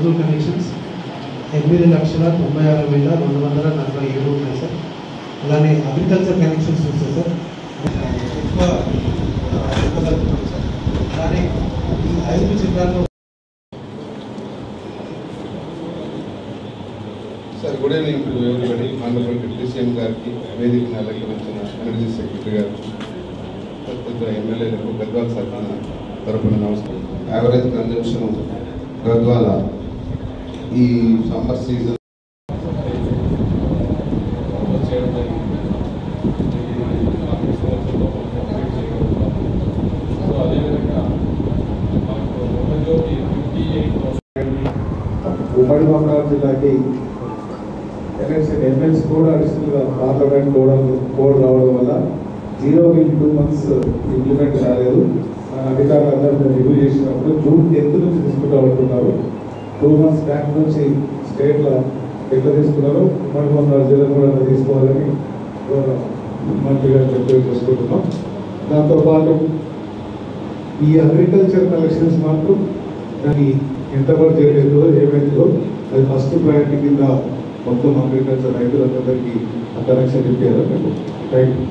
Total connections 8,96,247 ఉన్నాయి sir. అలానే agriculture connections వస్తాయి సార్, ఎక్కువ ఇవ్వగలుగుతున్నాం సార్. అలానే ఈ 5 జిల్లాల్లో sir good evening to everybody. Honourable deputy CM గారికి, వేదికను అలంకరించిన ఎనర్జీ సెక్రటరీ గారు, ఎమ్మెల్యేలకు గద్వాల సర్పంచ్ తరపున నమస్కారం. యావరేజ్ కన్జంప్షన్ గద్వాల ఈ సమ్మర్ సీజన్ ఉమ్మడి బంగారు జిల్లాకి ఎమ్మెల్సీ కూడా అడిషనల్గా పార్లమెంట్ కోడ్ రావడం వల్ల 0 బిల్ 2 months ఇంప్లిమెంట్ కాలేదు. మన అధికారులందరూ రివ్యూ చేసినప్పుడు జూన్ 10th నుంచి తీసుకుంటూ ఉంటున్నారు. 2 months బ్యాక్ నుంచి స్టేట్లో ఎట్లా తీసుకున్నారో ఉమ్మడి బంగారు జిల్లా కూడా తీసుకోవాలని మంత్రి గారు చెప్పి చేసుకుంటున్నాం. దాంతోపాటు ఈ అగ్రికల్చర్ కలెక్షన్స్ మాత్రం దాన్ని ఎంత బడ్జెట్ అవుతుందో ఏమైతుందో అది ఫస్ట్ ప్రయారిటీ కింద మొత్తం అగ్రికల్చర్ రైతులందరికీ కనెక్షన్ ఇప్పారు. Thank you.